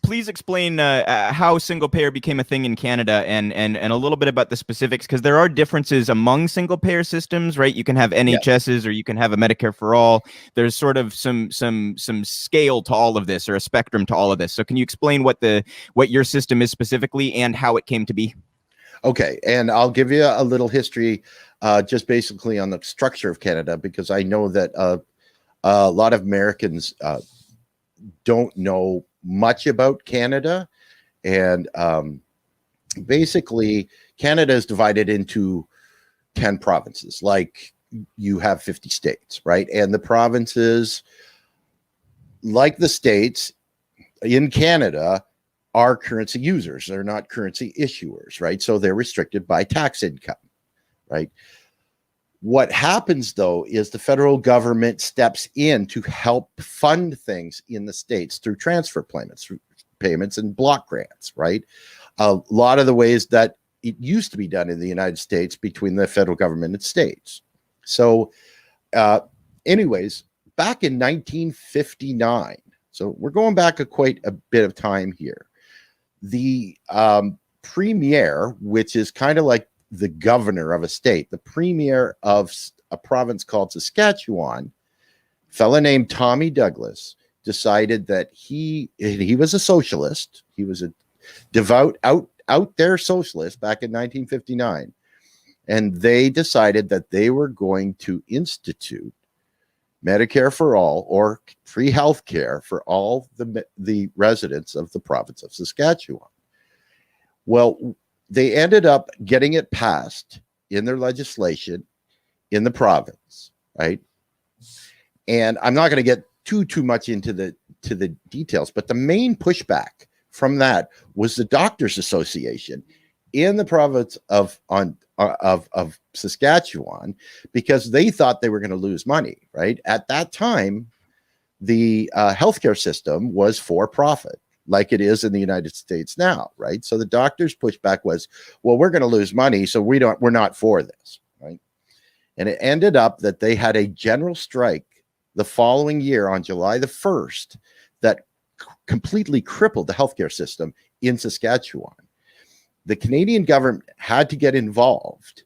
Please explain how single payer became a thing in Canada, and a little bit about the specifics, because there are differences among single payer systems, right? You can have NHSs or you can have a Medicare for all. There's sort of some scale to all of this, or a spectrum to all of this. So can you explain what your system is specifically and how it came to be? Okay, and I'll give you a little history, just basically on the structure of Canada, because I know that a lot of Americans don't know much about Canada. And basically, Canada is divided into 10 provinces, like you have 50 states, right? And the provinces, like the states in Canada, are currency users. They're not currency issuers, right? So they're restricted by tax income, right? What happens, though, is the federal government steps in to help fund things in the states through transfer payments and block grants, right? A lot of the ways that it used to be done in the United States between the federal government and states. So anyways, back in 1959, so we're going back quite a bit of time here, the premier, which is kind of like the governor of a state, the premier of a province called Saskatchewan, a fella named Tommy Douglas, decided that he was a socialist. He was a devout out there socialist back in 1959. And they decided that they were going to institute Medicare for all, or free health care for all the residents of the province of Saskatchewan. Well, they ended up getting it passed in their legislation in the province, right? And I'm not going to get too much into the details, but the main pushback from that was the Doctors Association in the province of Saskatchewan, because they thought they were going to lose money, right? At that time, the healthcare system was for profit, like it is in the United States now, right? So the doctors' pushback was, well, we're going to lose money, so we're not for this, right? And it ended up that they had a general strike the following year on July the 1st that completely crippled the healthcare system in Saskatchewan. The Canadian government had to get involved,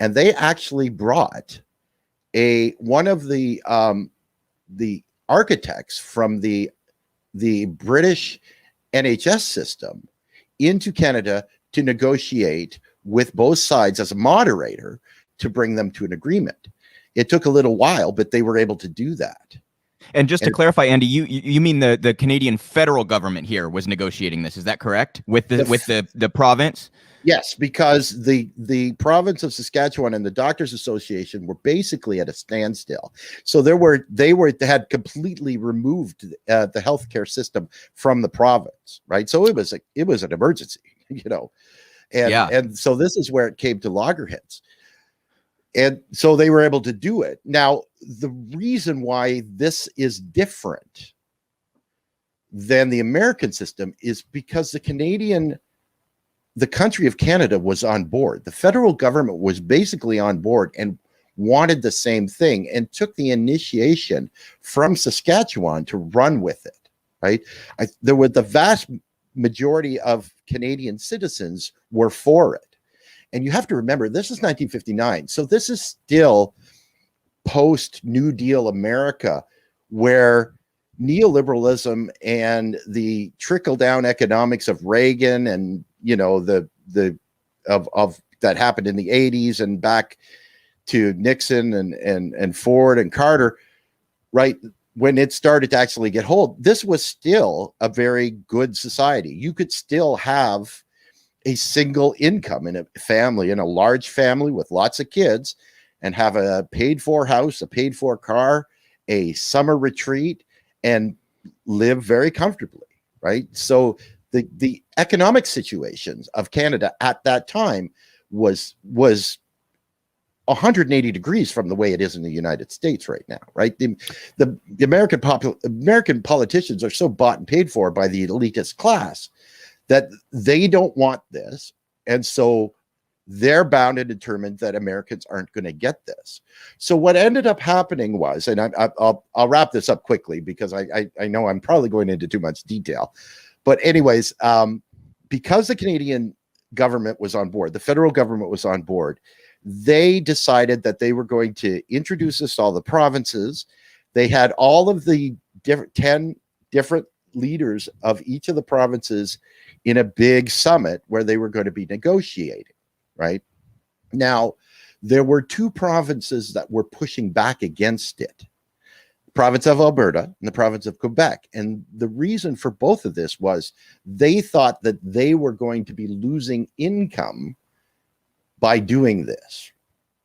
and they actually brought one of the architects from the British NHS system into Canada to negotiate with both sides as a moderator to bring them to an agreement. It took a little while, but they were able to do that. And just to clarify, Andy, you mean the Canadian federal government here was negotiating this? Is that correct? With the province? Yes, because the province of Saskatchewan and the Doctors Association were basically at a standstill. So they had completely removed the healthcare system from the province, right? So it was an emergency, and so this is where it came to loggerheads. And so they were able to do it. Now, the reason why this is different than the American system is because the country of Canada was on board. The federal government was basically on board and wanted the same thing and took the initiation from Saskatchewan to run with it, right? There were the vast majority of Canadian citizens were for it. And you have to remember, this is 1959. So this is still post-New Deal America, where neoliberalism and the trickle-down economics of Reagan and, of that happened in the 80s and back to Nixon and Ford and Carter, right? When it started to actually get hold, this was still a very good society. You could still have a single income in a family, in a large family with lots of kids, and have a paid for house, a paid for car, a summer retreat, and live very comfortably, right? So the economic situations of Canada at that time was 180 degrees from the way it is in the United States right now, right? The American politicians are so bought and paid for by the elitist class that they don't want this. And so they're bound and determined that Americans aren't going to get this. So what ended up happening was, and I'll wrap this up quickly because I know I'm probably going into too much detail, but anyways, because the Canadian government was on board, the federal government was on board, they decided that they were going to introduce this to all the provinces. They had all of the 10 different leaders of each of the provinces in a big summit where they were going to be negotiating, right? Now, there were 2 provinces that were pushing back against it, the province of Alberta and the province of Quebec. And the reason for both of this was they thought that they were going to be losing income by doing this,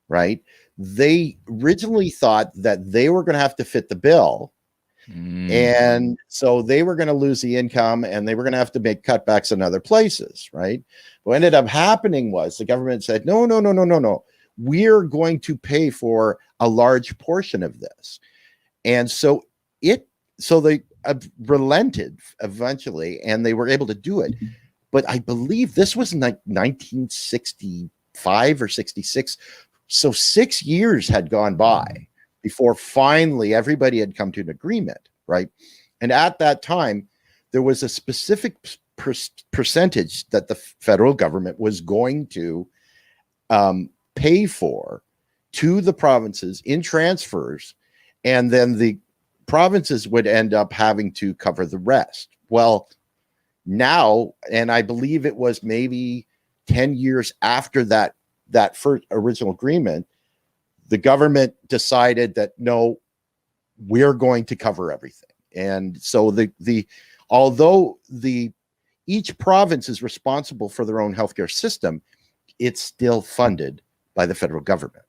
right? They originally thought that they were going to have to fit the bill. And so they were going to lose the income and they were going to have to make cutbacks in other places, right? What ended up happening was the government said, no. We're going to pay for a large portion of this. And so they relented eventually and they were able to do it. But I believe this was 1965 or 66. So 6 years had gone by before finally everybody had come to an agreement, right? And at that time, there was a specific percentage that the federal government was going to pay for to the provinces in transfers, and then the provinces would end up having to cover the rest. Well, now, and I believe it was maybe 10 years after that first original agreement, the government decided that no, we're going to cover everything. And so although each province is responsible for their own healthcare system, it's still funded by the federal government.